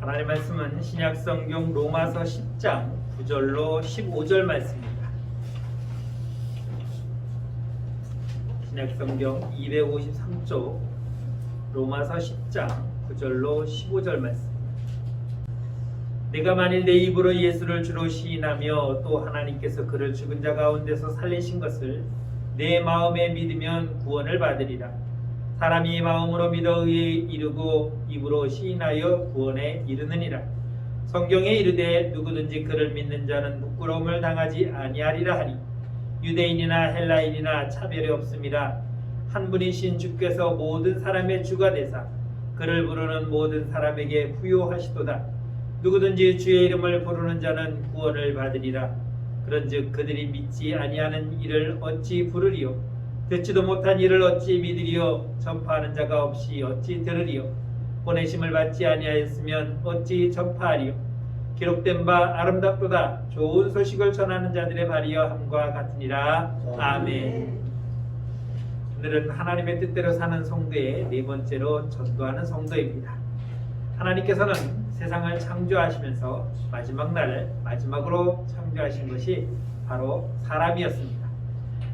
하나님의 말씀은 신약성경 로마서 10장 9절로 15절 말씀입니다. 신약성경 253쪽 로마서 10장 9절로 15절 말씀. 내가 만일 내 입으로 예수를 주로 시인하며 또 하나님께서 그를 죽은 자 가운데서 살리신 것을 내 마음에 믿으면 구원을 받으리라. 사람이 마음으로 믿어 의에 이르고 입으로 시인하여 구원에 이르느니라. 성경에 이르되 누구든지 그를 믿는 자는 부끄러움을 당하지 아니하리라 하니 유대인이나 헬라인이나 차별이 없음이라. 한 분이신 주께서 모든 사람의 주가 되사 그를 부르는 모든 사람에게 부요하시도다. 누구든지 주의 이름을 부르는 자는 구원을 받으리라. 그런즉 그들이 믿지 아니하는 일을 어찌 부르리요? 듣지도 못한 일을 어찌 믿으리요? 전파하는 자가 없이 어찌 들으리요? 보내심을 받지 아니하였으면 어찌 전파하리요? 기록된 바 아름답도다. 좋은 소식을 전하는 자들의 발이여 함과 같으니라. 아멘. 오늘은 하나님의 뜻대로 사는 성도의 네 번째로 전도하는 성도입니다. 하나님께서는 세상을 창조하시면서 마지막 날을 마지막으로 창조하신 것이 바로 사람이었습니다.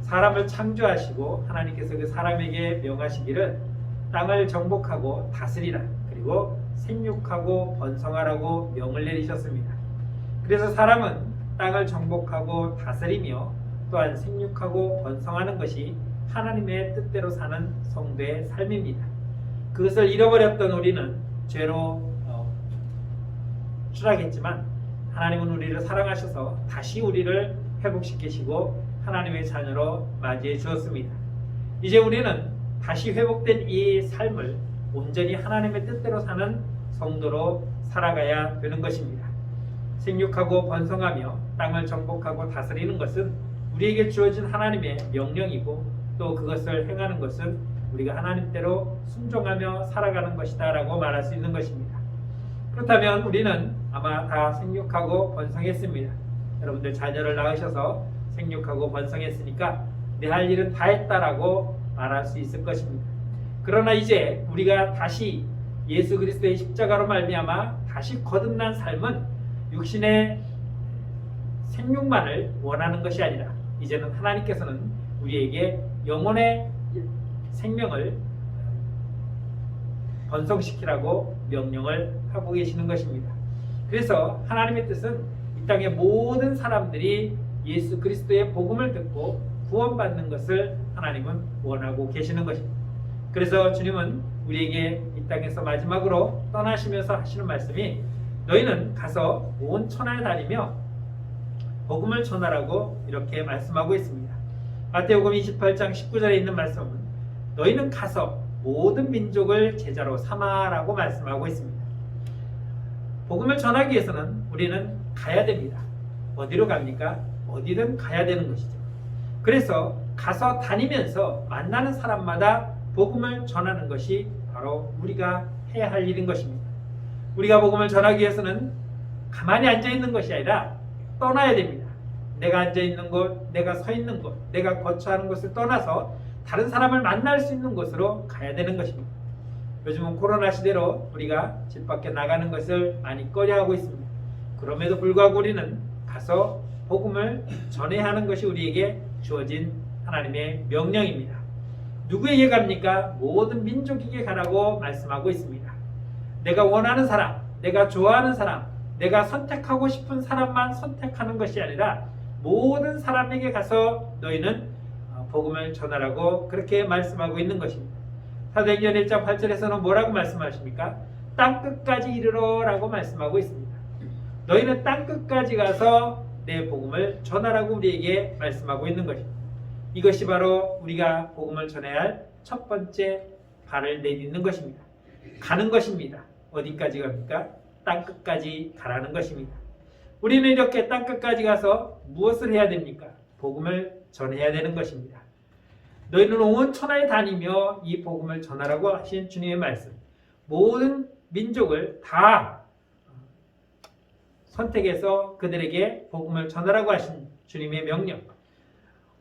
사람을 창조하시고 하나님께서 그 사람에게 명하시기를 땅을 정복하고 다스리라, 그리고 생육하고 번성하라고 명을 내리셨습니다. 그래서 사람은 땅을 정복하고 다스리며 또한 생육하고 번성하는 것이 하나님의 뜻대로 사는 성도의 삶입니다. 그것을 잃어버렸던 우리는 죄로 추락했지만 하나님은 우리를 사랑하셔서 다시 우리를 회복시키시고 하나님의 자녀로 맞이해 주었습니다. 이제 우리는 다시 회복된 이 삶을 온전히 하나님의 뜻대로 사는 성도로 살아가야 되는 것입니다. 생육하고 번성하며 땅을 정복하고 다스리는 것은 우리에게 주어진 하나님의 명령이고 또 그것을 행하는 것은 우리가 하나님대로 순종하며 살아가는 것이다 라고 말할 수 있는 것입니다. 그렇다면 우리는 아마 다 생육하고 번성했습니다. 여러분들 자녀를 낳으셔서 생육하고 번성했으니까 내 할 일은 다 했다라고 말할 수 있을 것입니다. 그러나 이제 우리가 다시 예수 그리스도의 십자가로 말미암아 다시 거듭난 삶은 육신의 생육만을 원하는 것이 아니라 이제는 하나님께서는 우리에게 영혼의 생명을 번성시키라고 명령을 하고 계시는 것입니다. 그래서 하나님의 뜻은 이 땅의 모든 사람들이 예수 그리스도의 복음을 듣고 구원받는 것을 하나님은 원하고 계시는 것입니다. 그래서 주님은 우리에게 이 땅에서 마지막으로 떠나시면서 하시는 말씀이 너희는 가서 온 천하에 다니며 복음을 전하라고 이렇게 말씀하고 있습니다. 마태복음 28장 19절에 있는 말씀은 너희는 가서 모든 민족을 제자로 삼아라고 말씀하고 있습니다. 복음을 전하기 위해서는 우리는 가야 됩니다. 어디로 갑니까? 어디든 가야 되는 것이죠. 그래서 가서 다니면서 만나는 사람마다 복음을 전하는 것이 바로 우리가 해야 할 일인 것입니다. 우리가 복음을 전하기 위해서는 가만히 앉아있는 것이 아니라 떠나야 됩니다. 내가 앉아있는 곳, 내가 서 있는 곳, 내가 거처하는 곳을 떠나서 다른 사람을 만날 수 있는 곳으로 가야 되는 것입니다. 요즘은 코로나 시대로 우리가 집 밖에 나가는 것을 많이 꺼려하고 있습니다. 그럼에도 불구하고 우리는 가서 복음을 전해야 하는 것이 우리에게 주어진 하나님의 명령입니다. 누구에게 갑니까? 모든 민족에게 가라고 말씀하고 있습니다. 내가 원하는 사람, 내가 좋아하는 사람, 내가 선택하고 싶은 사람만 선택하는 것이 아니라 모든 사람에게 가서 너희는 복음을 전하라고 그렇게 말씀하고 있는 것입니다. 사도행전 1장 8절에서는 뭐라고 말씀하십니까? 땅끝까지 이르러 라고 말씀하고 있습니다. 너희는 땅끝까지 가서 내 복음을 전하라고 우리에게 말씀하고 있는 것입니다. 이것이 바로 우리가 복음을 전해야 할 첫 번째 발을 내딛는 것입니다. 가는 것입니다. 어디까지 갑니까? 땅끝까지 가라는 것입니다. 우리는 이렇게 땅끝까지 가서 무엇을 해야 됩니까? 복음을 전해야 되는 것입니다. 너희는 온 천하에 다니며 이 복음을 전하라고 하신 주님의 말씀, 모든 민족을 다 선택해서 그들에게 복음을 전하라고 하신 주님의 명령,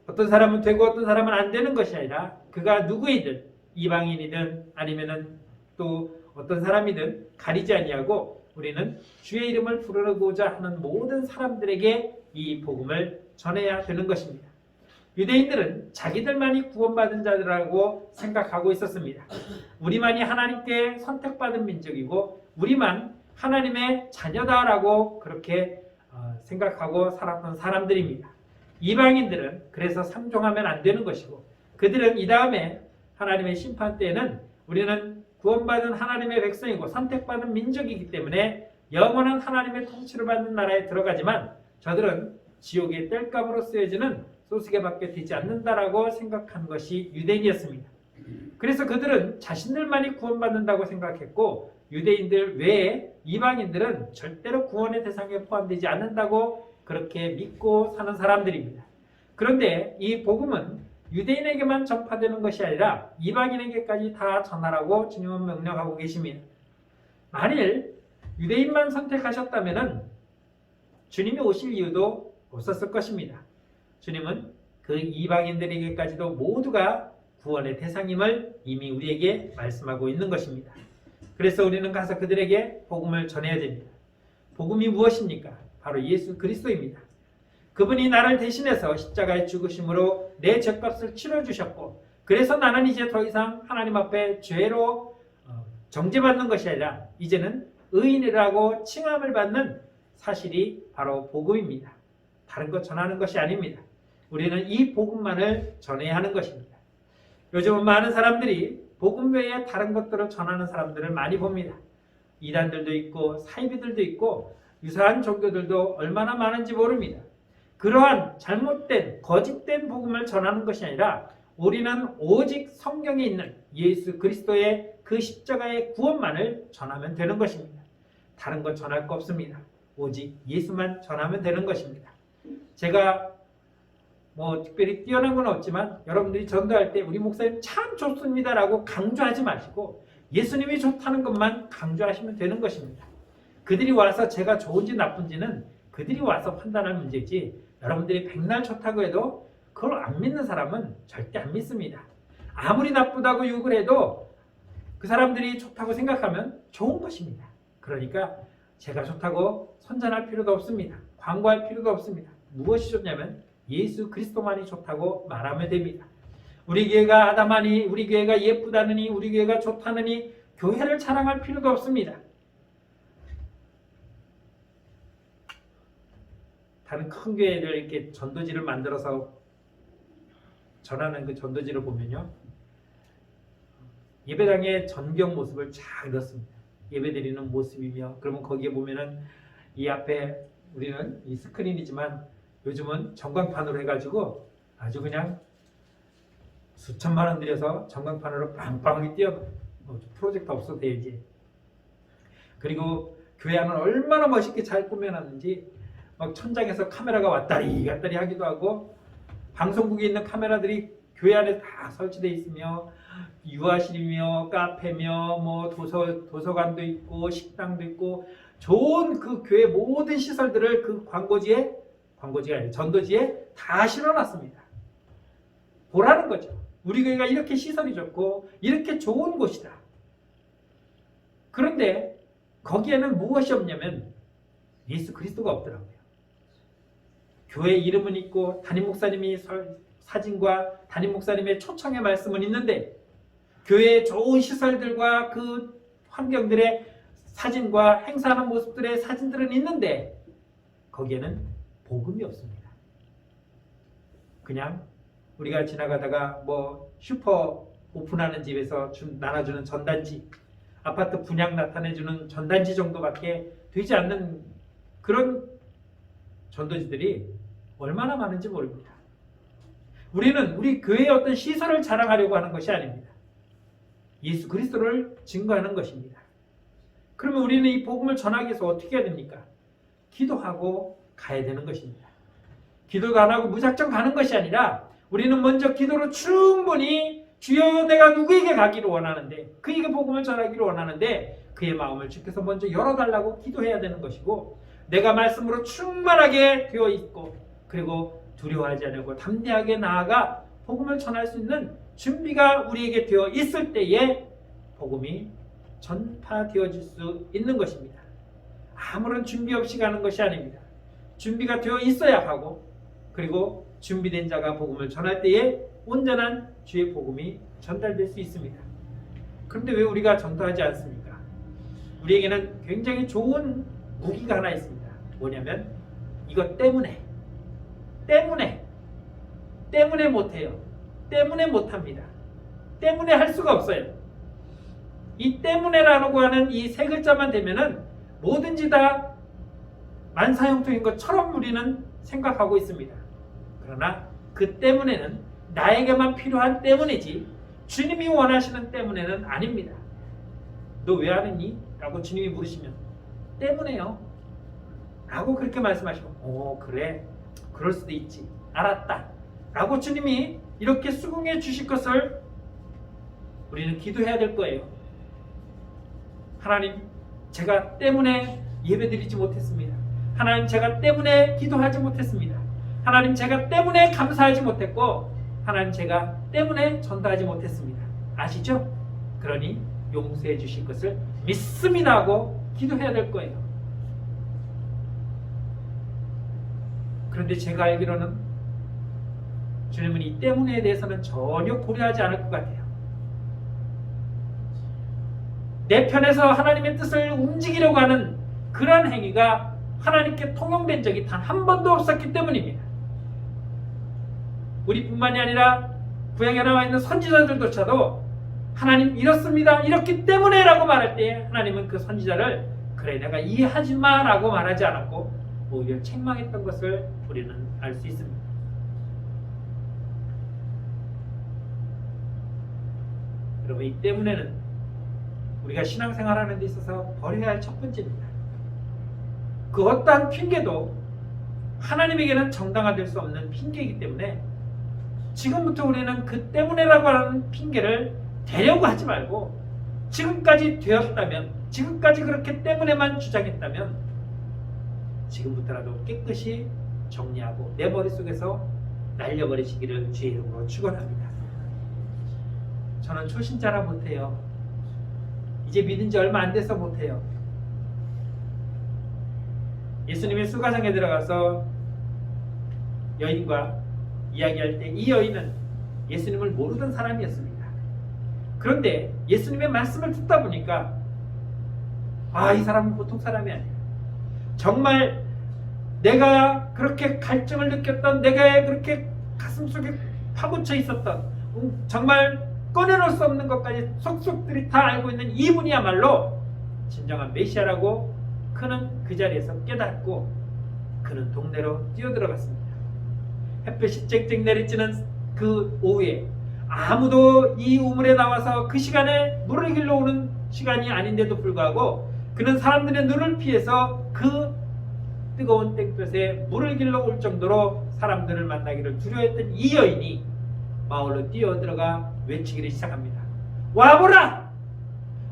어떤 사람은 되고 어떤 사람은 안 되는 것이 아니라 그가 누구이든 이방인이든 아니면은 또 어떤 사람이든 가리지 아니하고 우리는 주의 이름을 부르고자 하는 모든 사람들에게 이 복음을 전해야 되는 것입니다. 유대인들은 자기들만이 구원받은 자들이라고 생각하고 있었습니다. 우리만이 하나님께 선택받은 민족이고 우리만 하나님의 자녀다라고 그렇게 생각하고 살았던 사람들입니다. 이방인들은 그래서 상종하면 안 되는 것이고 그들은 이 다음에 하나님의 심판 때에는 우리는 구원받은 하나님의 백성이고 선택받은 민족이기 때문에 영원한 하나님의 통치를 받는 나라에 들어가지만 저들은 지옥의 땔감으로 쓰여지는 소수계밖에 되지 않는다라고 생각한 것이 유대인이었습니다. 그래서 그들은 자신들만이 구원받는다고 생각했고 유대인들 외에 이방인들은 절대로 구원의 대상에 포함되지 않는다고 그렇게 믿고 사는 사람들입니다. 그런데 이 복음은 유대인에게만 전파되는 것이 아니라 이방인에게까지 다 전하라고 주님은 명령하고 계십니다. 만일 유대인만 선택하셨다면 주님이 오실 이유도 없었을 것입니다. 주님은 그 이방인들에게까지도 모두가 구원의 대상임을 이미 우리에게 말씀하고 있는 것입니다. 그래서 우리는 가서 그들에게 복음을 전해야 됩니다. 복음이 무엇입니까? 바로 예수 그리스도입니다. 그분이 나를 대신해서 십자가에 죽으심으로 내 죄값을 치러주셨고 그래서 나는 이제 더 이상 하나님 앞에 죄로 정죄받는 것이 아니라 이제는 의인이라고 칭함을 받는 사실이 바로 복음입니다. 다른 것 전하는 것이 아닙니다. 우리는 이 복음만을 전해야 하는 것입니다. 요즘은 많은 사람들이 복음 외에 다른 것들을 전하는 사람들을 많이 봅니다. 이단들도 있고 사이비들도 있고 유사한 종교들도 얼마나 많은지 모릅니다. 그러한 잘못된 거짓된 복음을 전하는 것이 아니라 우리는 오직 성경에 있는 예수 그리스도의 그 십자가의 구원만을 전하면 되는 것입니다. 다른 것 전할 거 없습니다. 오직 예수만 전하면 되는 것입니다. 제가 특별히 뛰어난 건 없지만 여러분들이 전도할 때 우리 목사님 참 좋습니다라고 강조하지 마시고 예수님이 좋다는 것만 강조하시면 되는 것입니다. 그들이 와서 제가 좋은지 나쁜지는 그들이 와서 판단할 문제지 여러분들이 백날 좋다고 해도 그걸 안 믿는 사람은 절대 안 믿습니다. 아무리 나쁘다고 욕을 해도 그 사람들이 좋다고 생각하면 좋은 것입니다. 그러니까 제가 좋다고 선전할 필요도 없습니다. 광고할 필요도 없습니다. 무엇이 좋냐면 예수 그리스도만이 좋다고 말하면 됩니다. 우리 교회가 아담하니 우리 교회가 예쁘다느니 우리 교회가 좋다느니 교회를 자랑할 필요도 없습니다. 다른 큰 교회를 이렇게 전도지를 만들어서 전하는 그 전도지를 보면요, 예배당의 전경 모습을 쫙 넣습니다. 예배드리는 모습이며, 그러면 거기에 보면은 이 앞에 우리는 이 스크린이지만 요즘은 전광판으로 해가지고 아주 그냥 수천만 원 들여서 전광판으로 빵빵하게 띄워, 프로젝터 없어도 되지. 그리고 교회 안은 얼마나 멋있게 잘 꾸며놨는지 막 천장에서 카메라가 왔다리 갔다리 하기도 하고, 방송국에 있는 카메라들이 교회 안에 다 설치되어 있으며 유아실이며 카페며 도서관도 있고 식당도 있고 좋은 그 교회 모든 시설들을 그 광고지가 아니라 전도지에 다 실어놨습니다. 보라는 거죠. 우리 교회가 이렇게 시설이 좋고 이렇게 좋은 곳이다. 그런데 거기에는 무엇이 없냐면 예수 그리스도가 없더라고요. 교회 이름은 있고 담임 목사님이 사진과 담임 목사님의 초청의 말씀은 있는데 교회의 좋은 시설들과 그 환경들의 사진과 행사하는 모습들의 사진들은 있는데 거기에는 복음이 없습니다. 그냥 우리가 지나가다가 슈퍼 오픈하는 집에서 나눠주는 전단지, 아파트 분양 나타내주는 전단지 정도밖에 되지 않는 그런 전도지들이 얼마나 많은지 모릅니다. 우리는 우리 교회의 어떤 시설을 자랑하려고 하는 것이 아닙니다. 예수 그리스도를 증거하는 것입니다. 그러면 우리는 이 복음을 전하기 위해서 어떻게 해야 됩니까? 기도하고 가야 되는 것입니다. 기도가 안 하고 무작정 가는 것이 아니라 우리는 먼저 기도로 충분히 주여 내가 누구에게 가기를 원하는데, 그에게 복음을 전하기를 원하는데 그의 마음을 주께서 먼저 열어달라고 기도해야 되는 것이고, 내가 말씀으로 충만하게 되어 있고 그리고 두려워하지 않고 담대하게 나아가 복음을 전할 수 있는 준비가 우리에게 되어 있을 때에 복음이 전파되어질 수 있는 것입니다. 아무런 준비 없이 가는 것이 아닙니다. 준비가 되어 있어야 하고, 그리고 준비된 자가 복음을 전할 때에 온전한 주의 복음이 전달될 수 있습니다. 그런데 왜 우리가 전도하지 않습니까? 우리에게는 굉장히 좋은 무기가 하나 있습니다. 뭐냐면 이것 때문에 못해요. 때문에 못합니다. 때문에 할 수가 없어요. 이 때문에라고 하는 이 세 글자만 되면은 뭐든지 다 만사형통인 것처럼 우리는 생각하고 있습니다. 그러나 그 때문에는 나에게만 필요한 때문이지 주님이 원하시는 때문에는 아닙니다. 너 왜 하느니? 라고 주님이 물으시면 때문에요 라고 그렇게 말씀하시고, 그래, 그럴 수도 있지, 알았다 라고 주님이 이렇게 수긍해 주실 것을 우리는 기도해야 될 거예요. 하나님, 제가 때문에 예배드리지 못했습니다. 하나님, 제가 때문에 기도하지 못했습니다. 하나님, 제가 때문에 감사하지 못했고, 하나님, 제가 때문에 전도하지 못했습니다. 아시죠? 그러니 용서해 주실 것을 믿습니다 하고 기도해야 될 거예요. 그런데 제가 알기로는 주님은 이 때문에 대해서는 전혀 고려하지 않을 것 같아요. 내 편에서 하나님의 뜻을 움직이려고 하는 그러한 행위가 하나님께 통용된 적이 단 한 번도 없었기 때문입니다. 우리뿐만이 아니라 구약에 나와 있는 선지자들조차도 하나님 이렇습니다, 이렇기 때문에 라고 말할 때 하나님은 그 선지자를 그래, 내가 이해하지 마 라고 말하지 않았고 오히려 책망했던 것을 우리는 알 수 있습니다. 여러분, 이 때문에는 우리가 신앙생활하는 데 있어서 버려야 할 첫 번째입니다. 그 어떠한 핑계도 하나님에게는 정당화될 수 없는 핑계이기 때문에 지금부터 우리는 그 때문에라고 하는 핑계를 대려고 하지 말고, 지금까지 되었다면, 지금까지 그렇게 때문에만 주장했다면 지금부터라도 깨끗이 정리하고 내 머릿속에서 날려버리시기를 주의 이름으로 축원합니다. 저는 초신자라 못해요. 이제 믿은 지 얼마 안 돼서 못해요. 예수님의 수가성에 들어가서 여인과 이야기할 때 이 여인은 예수님을 모르던 사람이었습니다. 그런데 예수님의 말씀을 듣다 보니까 이 사람은 보통 사람이 아니야. 정말 내가 그렇게 갈증을 느꼈던, 내가 그렇게 가슴속에 파묻혀 있었던, 정말 꺼내놓을 수 없는 것까지 속속들이 다 알고 있는 이분이야말로 진정한 메시아라고 그는 그 자리에서 깨닫고 그는 동네로 뛰어들어갔습니다. 햇볕이 쨍쨍 내리쬐는 그 오후에 아무도 이 우물에 나와서 그 시간에 물을 길러 오는 시간이 아닌데도 불구하고 그는 사람들의 눈을 피해서 그 뜨거운 땡볕에 물을 길러 올 정도로 사람들을 만나기를 두려워했던 이 여인이 마을로 뛰어들어가 외치기를 시작합니다. 와보라!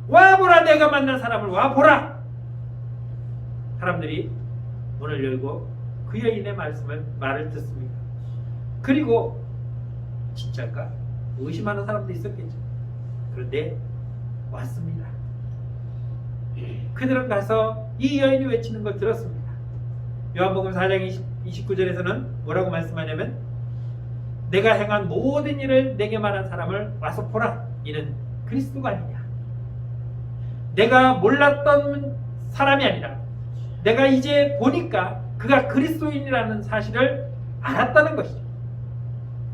와보라! 내가 만난 사람을 와보라! 사람들이 문을 열고 그 여인의 말을 듣습니다. 그리고 진짜일까? 의심하는 사람도 있었겠죠. 그런데 왔습니다. 그들은 가서 이 여인이 외치는 걸 들었습니다. 요한복음 4장 29절에서는 뭐라고 말씀하냐면, 내가 행한 모든 일을 내게 말한 사람을 와서 보라. 이는 그리스도가 아니냐. 내가 몰랐던 사람이 아니라 내가 이제 보니까 그가 그리스도인이라는 사실을 알았다는 것이죠.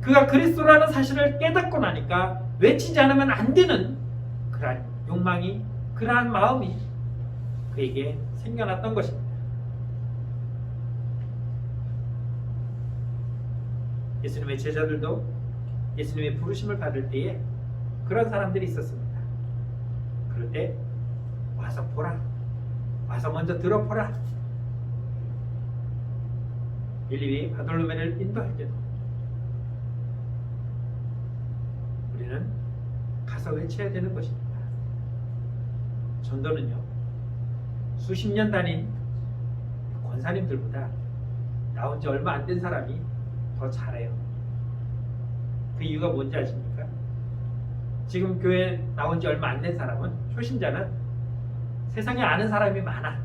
그가 그리스도라는 사실을 깨닫고 나니까 외치지 않으면 안 되는 그러한 욕망이, 그러한 마음이 그에게 생겨났던 것입니다. 예수님의 제자들도 예수님의 부르심을 받을 때에 그런 사람들이 있었습니다. 그럴 때 와서 보라, 와서 먼저 들어보라. 빌립이 바돌로메를 인도할 때도 우리는 가서 외쳐야 되는 것입니다. 전도는요, 수십 년 다닌 권사님들보다 나온 지 얼마 안 된 사람이 더 잘해요. 그 이유가 뭔지 아십니까? 지금 교회 나온 지 얼마 안 된 사람은, 초신자는 세상에 아는 사람이 많아.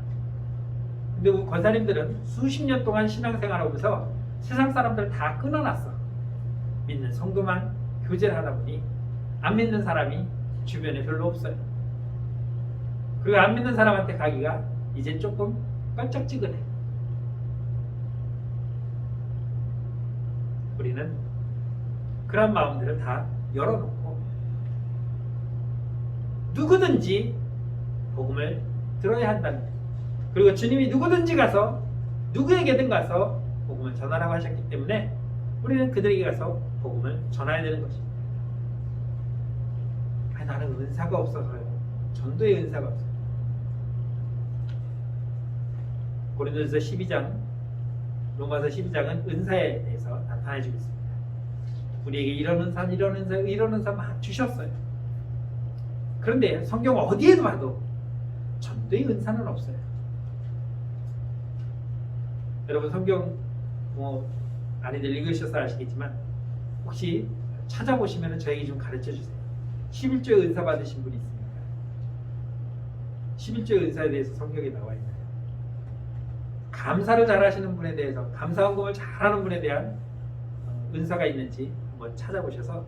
근데 우리 권사님들은 수십 년 동안 신앙생활하면서 세상 사람들 다 끊어놨어. 믿는 성도만 교제를 하다 보니 안 믿는 사람이 주변에 별로 없어요. 그리고 안 믿는 사람한테 가기가 이제 조금 껄쩍지근해. 우리는 그런 마음들을 다 열어놓고 누구든지 복음을 들어야 한다는 거예요. 그리고 주님이 누구든지 가서 누구에게든 가서 복음을 전하라고 하셨기 때문에 우리는 그들에게 가서 복음을 전해야 되는 것입니다. 나는 은사가 없어서요. 전도의 은사가 없어요. 고린도전서 12장, 로마서 12장은 은사에 대해서 나타내주고 있습니다. 우리에게 이런 은사, 이런 은사, 이런 은사 막 주셨어요. 그런데 성경 어디에도 봐도 전도의 은사는 없어요. 여러분 성경 많이들 읽으셔서 아시겠지만 혹시 찾아보시면 저에게 좀 가르쳐 주세요. 11조의 은사 받으신 분이 있습니까? 11조의 은사에 대해서 성경에 나와 있나요? 감사를 잘하시는 분에 대해서, 감사헌금을 잘하는 분에 대한 은사가 있는지 한번 찾아보셔서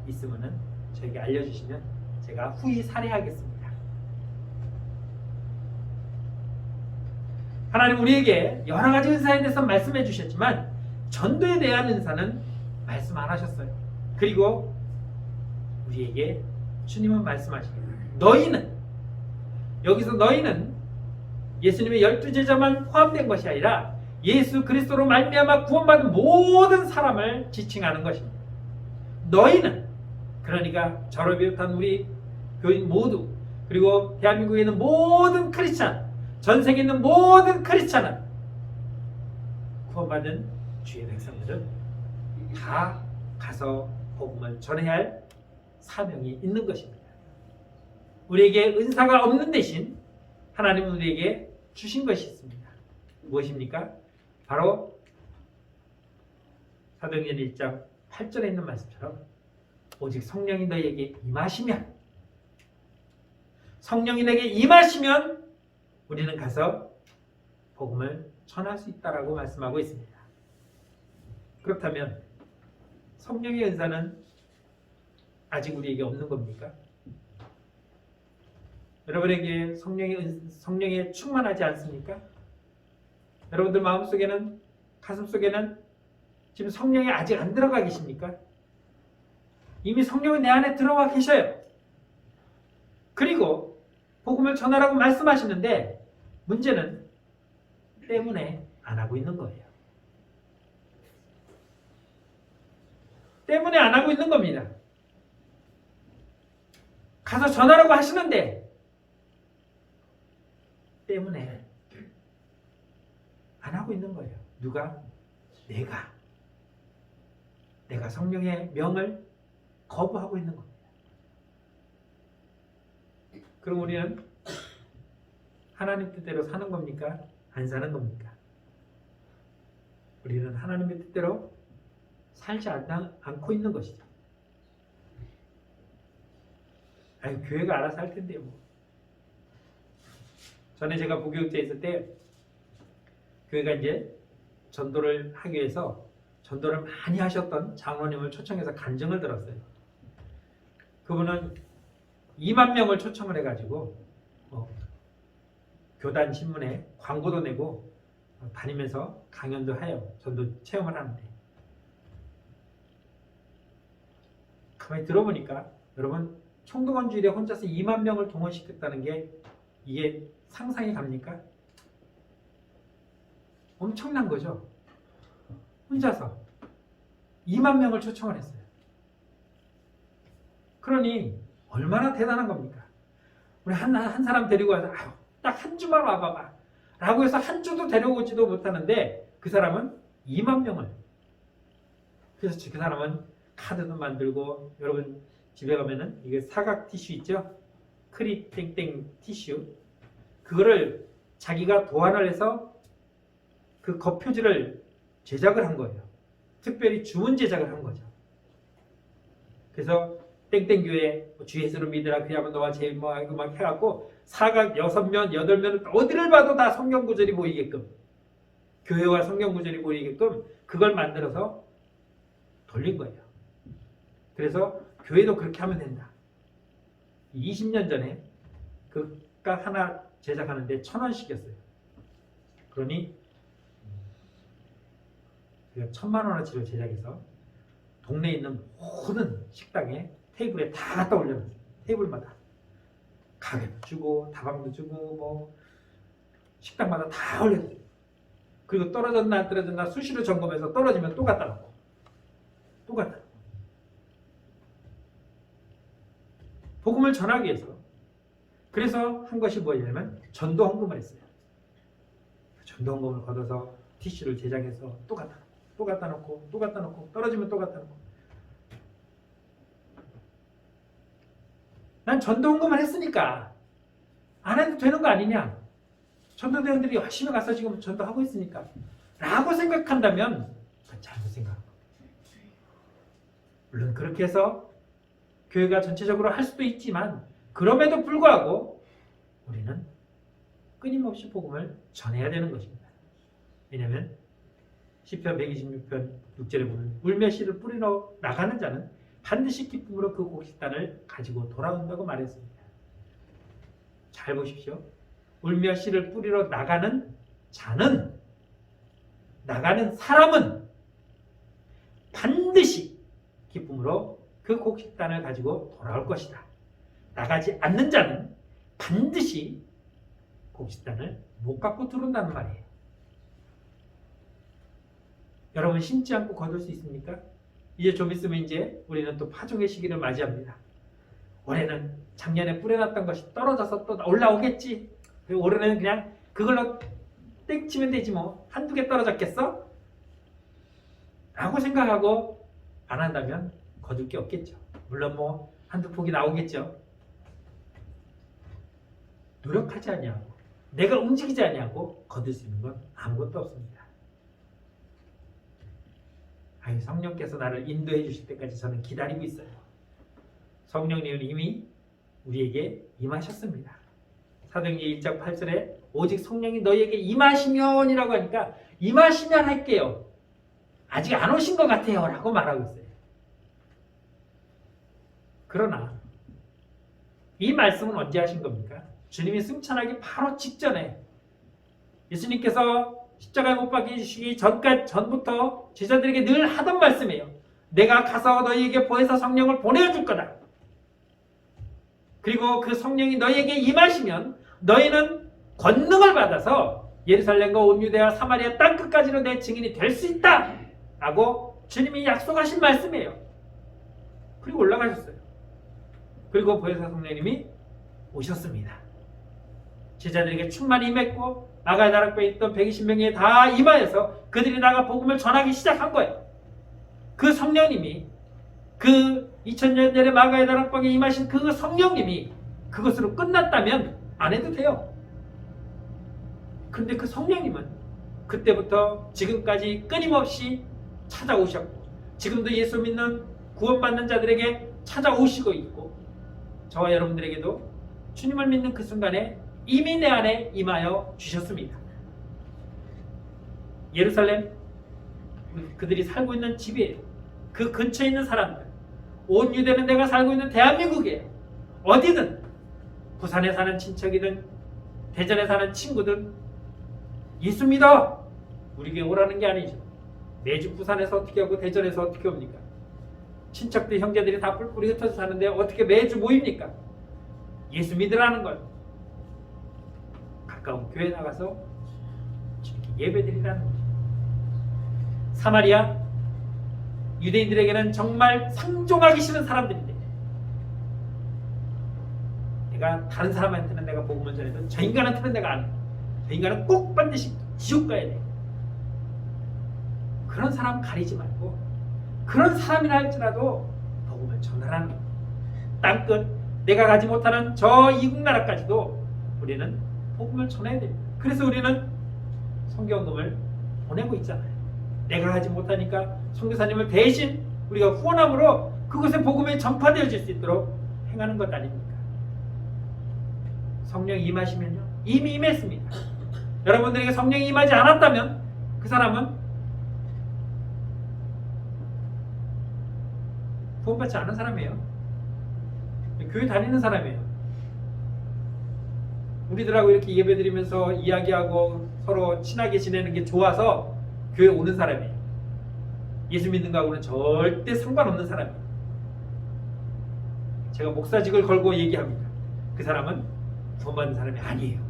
있으면은 저에게 알려주시면 제가 후히 살해하겠습니다. 하나님 우리에게 여러 가지 은사에 대해서 말씀해 주셨지만 전도에 대한 은사는 말씀 안 하셨어요. 그리고 우리에게 주님은 말씀하십니다. 너희는, 여기서 너희는 예수님의 12제자만 포함된 것이 아니라 예수 그리스도로 말미암아 구원받은 모든 사람을 지칭하는 것입니다. 너희는, 그러니까 저를 비롯한 우리 교인 모두, 그리고 대한민국에 있는 모든 크리스찬, 전 세계에 있는 모든 크리스찬은, 구원받은 주의 백성들은 다 가서 복음을 전해야 할 사명이 있는 것입니다. 우리에게 은사가 없는 대신 하나님은 우리에게 주신 것이 있습니다. 무엇입니까? 바로 사도행전 1장 8절에 있는 말씀처럼 오직 성령이 너희에게 임하시면, 성령이 내게 임하시면 우리는 가서 복음을 전할 수 있다라고 말씀하고 있습니다. 그렇다면 성령의 은사는 아직 우리에게 없는 겁니까? 여러분에게 성령에 충만하지 않습니까? 여러분들 마음속에는, 가슴속에는 지금 성령이 아직 안 들어가 계십니까? 이미 성령이 내 안에 들어와 계셔요. 그리고 복음을 전하라고 말씀하시는데 문제는 때문에 안 하고 있는 거예요. 때문에 안 하고 있는 겁니다. 가서 전하라고 하시는데 때문에 안 하고 있는 거예요. 누가? 내가 성령의 명을 거부하고 있는 겁니다. 그럼 우리는 하나님 뜻대로 사는 겁니까? 안 사는 겁니까? 우리는 하나님의 뜻대로 살지 않고 있는 것이죠. 아유, 교회가 알아서 할 텐데 뭐. 전에 제가 부교육자에 있을 때 교회가 이제 전도를 하기 위해서 전도를 많이 하셨던 장로님을 초청해서 간증을 들었어요. 그분은 2만 명을 초청을 해가지고 교단 신문에 광고도 내고 다니면서 강연도 해요. 전도 체험을 하는데 가만히 들어보니까 여러분 총동원주일에 혼자서 2만 명을 동원시켰다는 게 이게 상상이 갑니까? 엄청난 거죠. 혼자서 2만 명을 초청을 했어요. 그러니 얼마나 대단한 겁니까? 우리 한 사람 데리고 와서 딱 한 주만 와봐봐 라고 해서 한 주도 데려오지도 못하는데 그 사람은 2만 명을. 그래서 그 사람은 카드도 만들고, 여러분 집에 가면은 이게 사각 티슈 있죠? 크리 땡땡 티슈, 그거를 자기가 도안을 해서 그 겉표지를 제작을 한 거예요. 특별히 주문 제작을 한 거죠. 그래서 땡땡 교회 주 예수를 믿으라 그리하면 너와 제일 뭐 이거 막 해갖고 사각 6면 8면 어디를 봐도 다 성경 구절이 보이게끔 교회와 성경 구절이 보이게끔 그걸 만들어서 돌린 거예요. 그래서 교회도 그렇게 하면 된다. 20년 전에 그각 하나 제작하는데 1,000원씩이었어요. 그러니 제가 1,000,000원어치를 제작해서 동네에 있는 모든 식당에 테이블에 다 갖다 올려놨어요. 테이블마다 가게도 주고 다방도 주고 뭐 식당마다 다 올려줘요. 그리고 떨어졌나 안 떨어졌나 수시로 점검해서 떨어지면 또 갖다 놓고 또 갖다 놓고 복음을 전하기 위해서 그래서 한 것이 뭐냐면 전도 헌금을 했어요. 전도 헌금을 걷어서 티슈를 제작해서 또 갖다 놓고 또 갖다 놓고 또 갖다 놓고 떨어지면 또 갖다 놓고 난 전도 헌금을 했으니까 안 해도 되는 거 아니냐? 전도대원들이 열심히 가서 지금 전도하고 있으니까 라고 생각한다면 잘못 생각한 거예요. 물론 그렇게 해서 교회가 전체적으로 할 수도 있지만 그럼에도 불구하고 우리는 끊임없이 복음을 전해야 되는 것입니다. 왜냐하면 시편 126편 6절에 보면 울며 씨를 뿌리러 나가는 자는 반드시 기쁨으로 그 곡식단을 가지고 돌아온다고 말했습니다. 잘 보십시오. 울며 씨를 뿌리러 나가는 자는 나가는 사람은 반드시 기쁨으로 그 곡식단을 가지고 돌아올 것이다. 나가지 않는 자는 반드시 곡식단을 못 갖고 들어온다는 말이에요. 여러분 심지 않고 거둘 수 있습니까? 이제 좀 있으면 이제 우리는 또 파종의 시기를 맞이합니다. 올해는 작년에 뿌려놨던 것이 떨어져서 또 올라오겠지. 그리고 올해는 그냥 그걸로 땡치면 되지 뭐. 한두 개 떨어졌겠어? 라고 생각하고 안 한다면 거둘 게 없겠죠. 물론 뭐 한두 폭이 나오겠죠. 노력하지 않냐고 내가 움직이지 않냐고 거둘 수 있는 건 아무것도 없습니다. 아유, 성령께서 나를 인도해 주실 때까지 저는 기다리고 있어요. 성령님은 이미 우리에게 임하셨습니다. 사도행전 1장 8절에 오직 성령이 너희에게 임하시면이라고 하니까 임하시면 할게요. 아직 안 오신 것 같아요 라고 말하고 있어요. 그러나 이 말씀은 언제 하신 겁니까? 주님이 승천하기 바로 직전에 예수님께서 십자가에 못 박히시기 전부터 제자들에게 늘 하던 말씀이에요. 내가 가서 너희에게 보혜사 성령을 보내줄 거다. 그리고 그 성령이 너희에게 임하시면 너희는 권능을 받아서 예루살렘과 온 유대와 사마리아 땅끝까지로 내 증인이 될 수 있다 라고 주님이 약속하신 말씀이에요. 그리고 올라가셨어요. 그리고 보혜사 성령님이 오셨습니다. 제자들에게 충만히 임했고 마가의 다락방에 있던 120명이 다 임하여서 그들이 나가 복음을 전하기 시작한 거예요. 그 성령님이 그 2000년 전에 마가의 다락방에 임하신 그 성령님이 그것으로 끝났다면 안 해도 돼요. 그런데 그 성령님은 그때부터 지금까지 끊임없이 찾아오셨고 지금도 예수 믿는 구원받는 자들에게 찾아오시고 있고 저와 여러분들에게도 주님을 믿는 그 순간에 이미 내 안에 임하여 주셨습니다. 예루살렘 그들이 살고 있는 집이에요. 그 근처에 있는 사람들 온 유대는 내가 살고 있는 대한민국이에요. 어디든 부산에 사는 친척이든 대전에 사는 친구든 예수 믿어 우리 교회 오라는 게 아니죠. 매주 부산에서 어떻게 하고 대전에서 어떻게 옵니까? 친척들 형제들이 다 뿔뿔이 흩어져 사는데 어떻게 매주 모입니까? 예수 믿으라는 거예요. 가까운 교회 나가서 예배드리라는 거죠. 사마리아 유대인들에게는 정말 상종하기 싫은 사람들인데 내가 다른 사람한테는 내가 복음을 전해도 저 인간한테는 내가 안 해. 저 인간은 꼭 반드시 지옥 가야 돼. 그런 사람 가리지 말고 그런 사람이라 할지라도 복음을 전하라는 거예요. 땅끝 내가 가지 못하는 저 이국 나라까지도 우리는 복음을 전해야 됩니다. 그래서 우리는 선교헌금을 보내고 있잖아요. 내가 하지 못하니까 선교사님을 대신 우리가 후원함으로 그곳에 복음이 전파되어질 수 있도록 행하는 것 아닙니까? 성령이 임하시면요, 이미 임했습니다. 여러분들에게 성령이 임하지 않았다면 그 사람은 구원받지 않은 사람이에요. 교회 다니는 사람이에요. 우리들하고 이렇게 예배드리면서 이야기하고 서로 친하게 지내는 게 좋아서 교회 오는 사람이에요. 예수 믿는 거하고는 절대 상관없는 사람이에요. 제가 목사직을 걸고 얘기합니다. 그 사람은 구원받는 사람이 아니에요.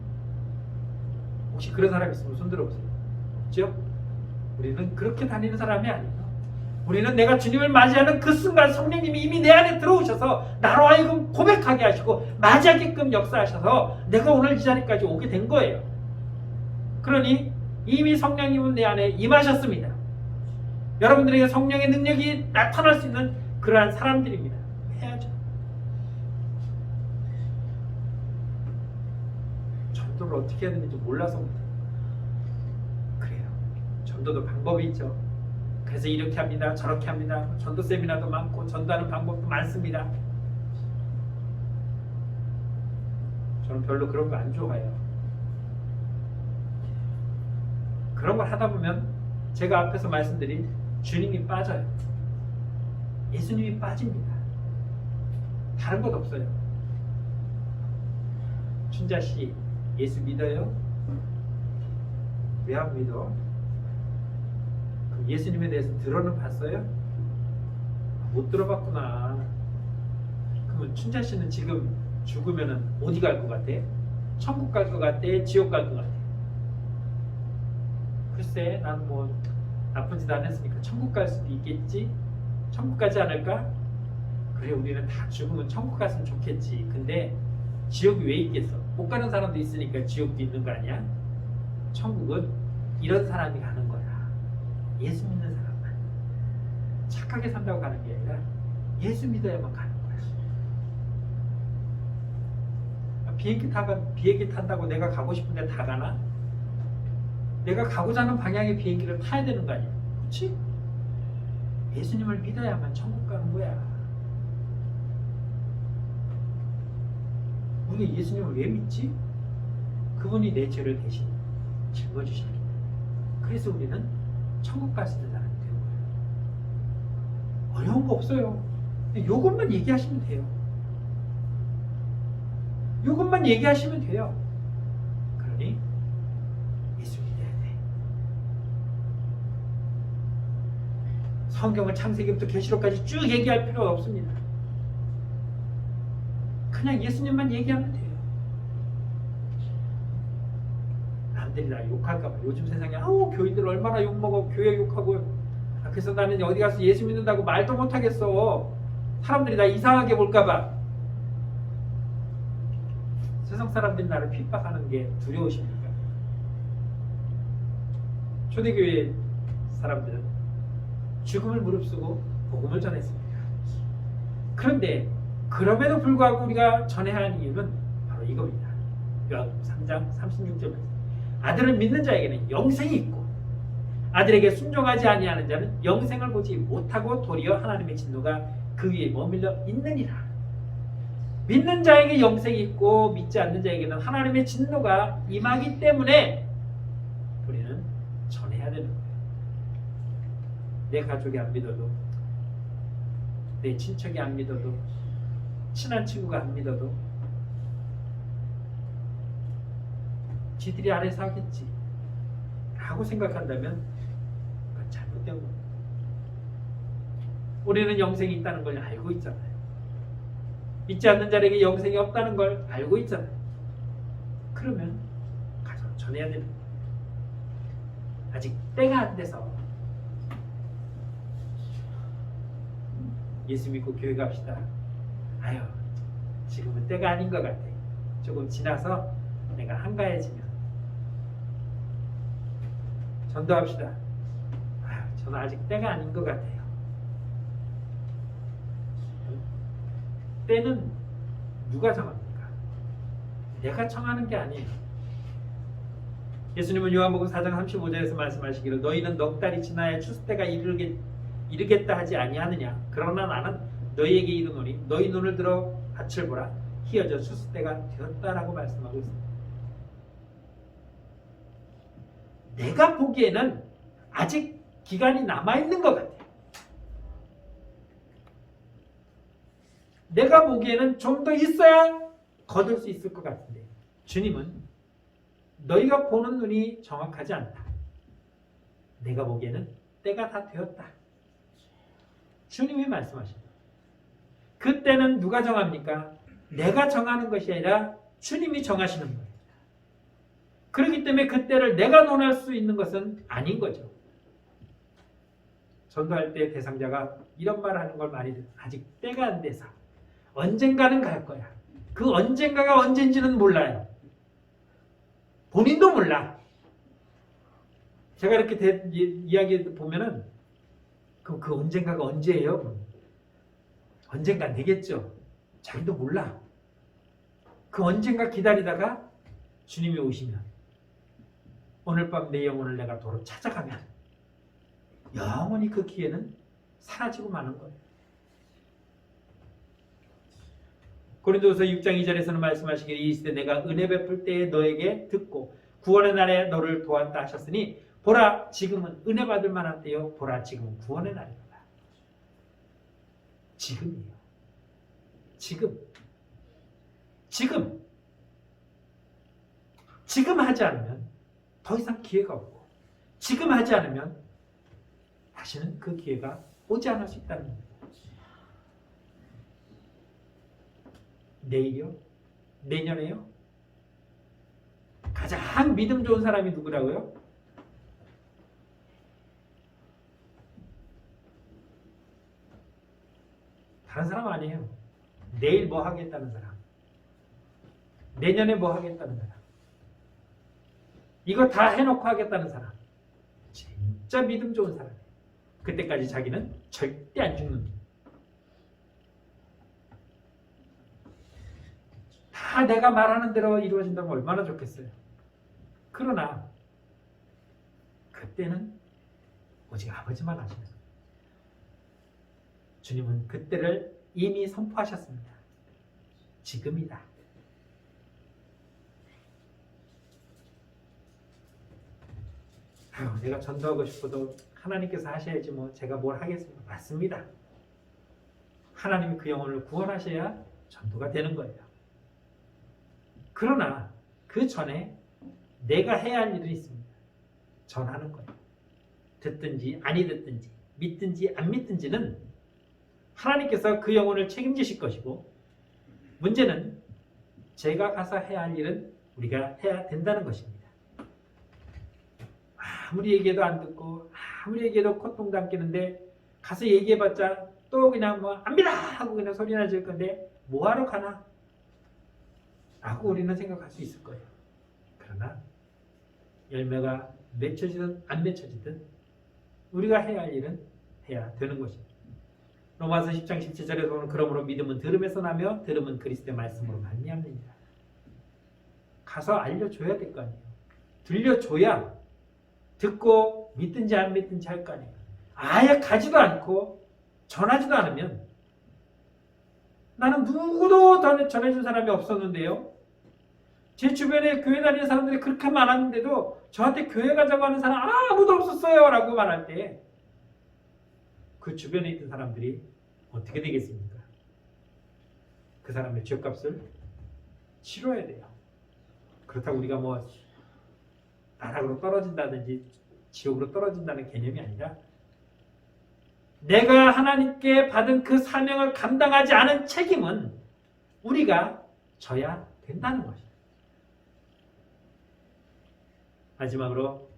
혹시 그런 사람 있으면 손 들어보세요. 없죠? 우리는 그렇게 다니는 사람이 아니에요. 우리는 내가 주님을 맞이하는 그 순간 성령님이 이미 내 안에 들어오셔서 나로 하여금 고백하게 하시고 맞이하게끔 역사하셔서 내가 오늘 이 자리까지 오게 된 거예요. 그러니 이미 성령님은 내 안에 임하셨습니다. 여러분들에게 성령의 능력이 나타날 수 있는 그러한 사람들입니다. 해야죠. 전도를 어떻게 해야 되는지 몰라서 못해요. 그래요. 전도도 방법이 있죠. 그래서 이렇게 합니다. 저렇게 합니다. 전도 세미나도 많고 전도하는 방법도 많습니다. 저는 별로 그런 거 안 좋아해요. 그런 걸 하다 보면 제가 앞에서 말씀드린 주님이 빠져요. 예수님이 빠집니다. 다른 것 없어요. 춘자씨 예수 믿어요? 왜 안 믿어? 예수님에 대해서 들어는 봤어요? 못 들어봤구나. 그러면 춘자 씨는 지금 죽으면은 어디 갈 것 같아? 천국 갈 것 같아? 지옥 갈 것 같아? 글쎄, 난 뭐 나쁜 짓 안 했으니까 천국 갈 수도 있겠지? 천국 가지 않을까? 그래, 우리는 다 죽으면 천국 갔으면 좋겠지. 근데 지옥이 왜 있겠어? 못 가는 사람도 있으니까 지옥도 있는 거 아니야? 천국은 이런 사람이 가는 거야. 예수 믿는 사람만. 착하게 산다고 가는 게 아니라 예수 믿어야만 가는 거야. 비행기 탄다고 내가 가고 싶은데 다 가나? 내가 가고자 하는 방향의 비행기를 타야 되는 거 아니야? 그렇지? 예수님을 믿어야만 천국 가는 거야. 우리 예수님을 왜 믿지? 그분이 내 죄를 대신 짊어지셨기 때문에. 그래서 우리는 천국 갈 수 있는 사람이 되는 거예요. 어려운 거 없어요. 요것만 얘기하시면 돼요. 요것만 얘기하시면 돼요. 그러니 예수 믿어야 돼. 성경을 창세기부터 계시록까지 쭉 얘기할 필요가 없습니다. 그냥 예수님만 얘기하면 돼요. 남들이 나 욕할까봐. 요즘 세상에 아우 교인들 얼마나 욕먹어. 교회 욕하고. 그래서 나는 어디 가서 예수 믿는다고 말도 못하겠어. 사람들이 나 이상하게 볼까봐. 세상 사람들이 나를 핍박하는 게 두려우십니까? 초대교회 사람들은 죽음을 무릅쓰고 복음을 전했습니다. 그런데 그럼에도 불구하고 우리가 전해야 하는 이유는 바로 이겁니다. 요한복음 3장 36절 아들을 믿는 자에게는 영생이 있고 아들에게 순종하지 아니하는 자는 영생을 보지 못하고 도리어 하나님의 진노가 그 위에 머밀러 있느니라. 믿는 자에게 영생이 있고 믿지 않는 자에게는 하나님의 진노가 임하기 때문에 우리는 전해야 되는 거예요. 내 가족이 안 믿어도, 내 친척이 안 믿어도, 친한 친구가 안 믿어도 지들이 알아서 하겠지 라고 생각한다면 그건 잘못된 겁니다. 우리는 영생이 있다는 걸 알고 있잖아요. 믿지 않는 자에게 영생이 없다는 걸 알고 있잖아요. 그러면 가서 전해야 됩니다. 아직 때가 안 돼서 예수 믿고 교회 갑시다. 아유, 지금은 때가 아닌 것 같아. 조금 지나서 내가 한가해지면 전도합시다. 아유, 저는 아직 때가 아닌 것 같아요. 때는 누가 정합니까? 내가 정하는 게 아니에요. 예수님은 요한복음 4장 35절에서 말씀하시기를 너희는 넉 달이 지나야 추수 때가 이르겠다 하지 아니하느냐. 그러나 나는 너희에게 이르노니 너희 눈을 들어 밭을 보라. 희어져 추수 때가 되었다라고 말씀하고 있습니다. 내가 보기에는 아직 기간이 남아있는 것 같아요. 내가 보기에는 좀 더 있어야 거둘 수 있을 것 같은데 주님은 너희가 보는 눈이 정확하지 않다. 내가 보기에는 때가 다 되었다. 주님이 말씀하십니다. 그때는 누가 정합니까? 내가 정하는 것이 아니라 주님이 정하시는 거예요. 그렇기 때문에 그때를 내가 논할 수 있는 것은 아닌 거죠. 전도할 때 대상자가 이런 말을 하는 걸 많이 들어요. 아직 때가 안 돼서 언젠가는 갈 거야. 그 언젠가가 언젠지는 몰라요. 본인도 몰라. 제가 이렇게 이야기 보면은 그 언젠가가 언제예요? 언젠가 되겠죠. 자기도 몰라. 그 언젠가 기다리다가 주님이 오시면 오늘 밤 내 영혼을 내가 도로 찾아가면 영원히 그 기회는 사라지고 마는 거예요. 고린도후서 6장 2절에서는 말씀하시기를 이 시대 내가 은혜 베풀 때에 너에게 듣고 구원의 날에 너를 도왔다 하셨으니 보라 지금은 은혜 받을 만한 때요 보라 지금은 구원의 날이다. 지금이에요. 지금 하지 않으면 더 이상 기회가 없고 지금 하지 않으면 다시는 그 기회가 오지 않을 수 있다는 겁니다. 내일이요? 내년에요? 가장 믿음 좋은 사람이 누구라고요? 다른 사람 아니에요. 내일 뭐 하겠다는 사람. 내년에 뭐 하겠다는 사람. 이거 다 해놓고 하겠다는 사람. 진짜 믿음 좋은 사람이에요. 그때까지 자기는 절대 안 죽는다. 다 내가 말하는 대로 이루어진다면 얼마나 좋겠어요. 그러나 그때는 오직 아버지만 아시는 거예요. 주님은 그때를 이미 선포하셨습니다. 지금이다. 내가 전도하고 싶어도 하나님께서 하셔야지 뭐 제가 뭘 하겠습니까? 맞습니다. 하나님이 그 영혼을 구원하셔야 전도가 되는 거예요. 그러나 그 전에 내가 해야 할 일은 있습니다. 전하는 거예요. 듣든지 아니 듣든지 믿든지 안 믿든지는 하나님께서 그 영혼을 책임지실 것이고 문제는 제가 가서 해야 할 일은 우리가 해야 된다는 것입니다. 아무리 얘기해도 안 듣고 아무리 얘기해도 콧등도 안 끼는데 가서 얘기해봤자 또 그냥 뭐 압니다 하고 그냥 소리나 질 건데 뭐하러 가나 라고 우리는 생각할 수 있을 거예요. 그러나 열매가 맺혀지든 안 맺혀지든 우리가 해야 할 일은 해야 되는 것입니다. 로마서 10장 17절에 보면 그러므로 믿음은 들음에서 나며 들음은 그리스도의 말씀으로 말미암느니라. 가서 알려줘야 될 거 아니에요. 들려줘야 듣고 믿든지 안 믿든지 할 거 아니에요. 아예 가지도 않고 전하지도 않으면 나는 누구도 전해준 사람이 없었는데요. 제 주변에 교회 다니는 사람들이 그렇게 많았는데도 저한테 교회 가자고 하는 사람 아무도 없었어요 라고 말할 때 그 주변에 있던 사람들이 어떻게 되겠습니까? 그 사람의 죄값을 치러야 돼요. 그렇다고 우리가 뭐 나락으로 떨어진다든지 지옥으로 떨어진다는 개념이 아니라 내가 하나님께 받은 그 사명을 감당하지 않은 책임은 우리가 져야 된다는 것입니다. 마지막으로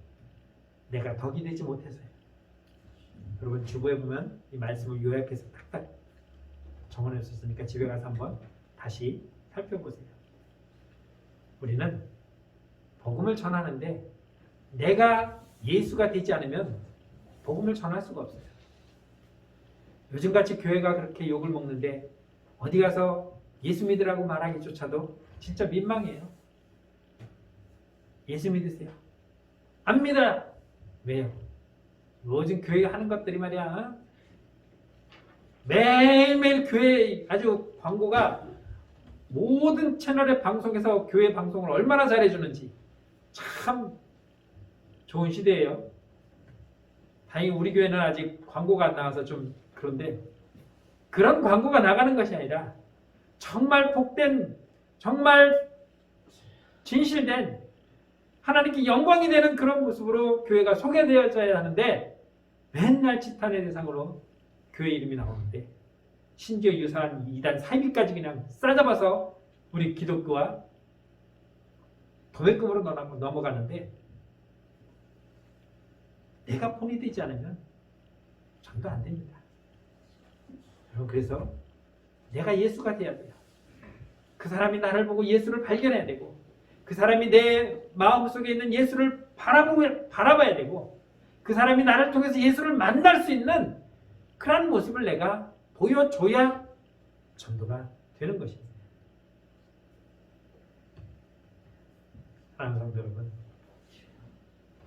내가 덕이 되지 못해서요. 여러분 주보에 보면 이 말씀을 요약해서 딱딱 정원했었으니까 집에 가서 한번 다시 살펴보세요. 우리는 복음을 전하는데 내가 예수가 되지 않으면 복음을 전할 수가 없어요. 요즘같이 교회가 그렇게 욕을 먹는데 어디 가서 예수 믿으라고 말하기조차도 진짜 민망해요. 예수 믿으세요. 안 믿어요. 왜요? 요즘 교회가 하는 것들이 말이야 매일매일 교회 아주 광고가 모든 채널의 방송에서 교회 방송을 얼마나 잘해주는지 참 좋은 시대예요. 다행히 우리 교회는 아직 광고가 안 나와서 좀 그런데 그런 광고가 나가는 것이 아니라 정말 복된, 정말 진실된 하나님께 영광이 되는 그런 모습으로 교회가 소개되어져야 하는데 맨날 지탄의 대상으로 교회 이름이 나오는데 심지어 유사한 이단 사이비까지 그냥 싸잡아서 우리 기독교와 도매금으로 넘어가는데 내가 본이 되지 않으면 전도 안 됩니다. 여러분 그래서 내가 예수가 돼야 돼요. 그 사람이 나를 보고 예수를 발견해야 되고 그 사람이 내 마음속에 있는 예수를 바라봐야 되고 그 사람이 나를 통해서 예수를 만날 수 있는 그런 모습을 내가 보여줘야 전도가 되는 것입니다. 사랑하는 성도 여러분,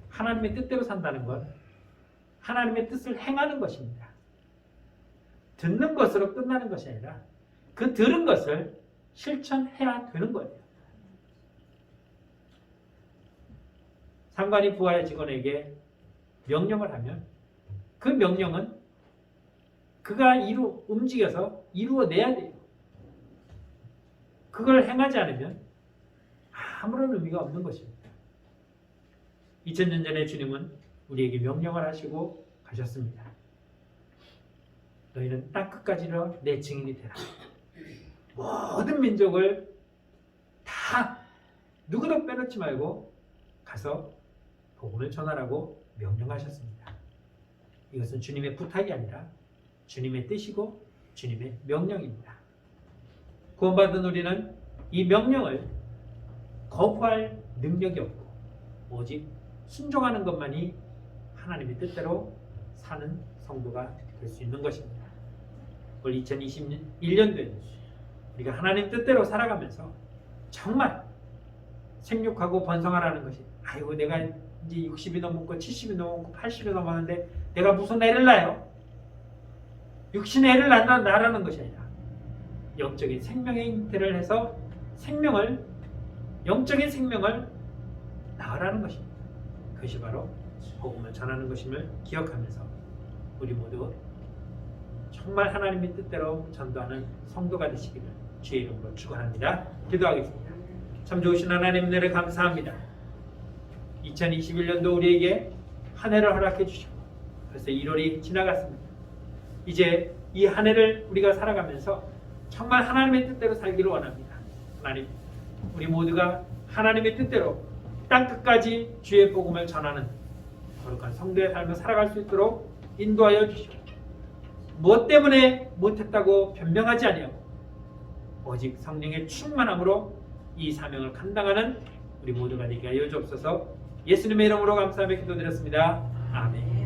하나님의 뜻대로 산다는 건 하나님의 뜻을 행하는 것입니다. 듣는 것으로 끝나는 것이 아니라 그 들은 것을 실천해야 되는 거예요. 상관이 부하의 직원에게 명령을 하면 그 명령은 그가 움직여서 이루어내야 돼요. 그걸 행하지 않으면 아무런 의미가 없는 것입니다. 2000년 전에 주님은 우리에게 명령을 하시고 가셨습니다. 너희는 땅끝까지로 내 증인이 되라. 모든 민족을 다 누구도 빼놓지 말고 가서 복음을 전하라고 명령하셨습니다. 이것은 주님의 부탁이 아니라 주님의 뜻이고 주님의 명령입니다. 구원받은 우리는 이 명령을 거부할 능력이 없고 오직 순종하는 것만이 하나님의 뜻대로 사는 성도가 될 수 있는 것입니다. 올 2021년도에는 우리가 하나님 뜻대로 살아가면서 정말 생육하고 번성하라는 것이 아이고 내가 이제 60이 넘었고 70이 넘었고 80이 넘었는데 내가 무슨 애를 낳아요? 육신의 애를 낳으라는 것이 아니라 영적인 생명의 잉태를 해서 영적인 생명을 낳으라는 것입니다. 그것이 바로 복음을 전하는 것임을 기억하면서 우리 모두 정말 하나님의 뜻대로 전도하는 성도가 되시기를 주의 이름으로 축원합니다. 기도하겠습니다. 참 좋으신 하나님 은혜를 감사합니다. 2021년도 우리에게 한 해를 허락해 주시고 벌써 1월이 지나갔습니다. 이제 이 한 해를 우리가 살아가면서 정말 하나님의 뜻대로 살기를 원합니다. 하나님, 우리 모두가 하나님의 뜻대로 땅끝까지 주의 복음을 전하는 거룩한 성도의 삶을 살아갈 수 있도록 인도하여 주시고 무엇 때문에 못했다고 변명하지 아니하고 오직 성령의 충만함으로 이 사명을 감당하는 우리 모두가 되게 하여 주옵소서. 예수님의 이름으로 감사하며 기도드렸습니다. 아멘.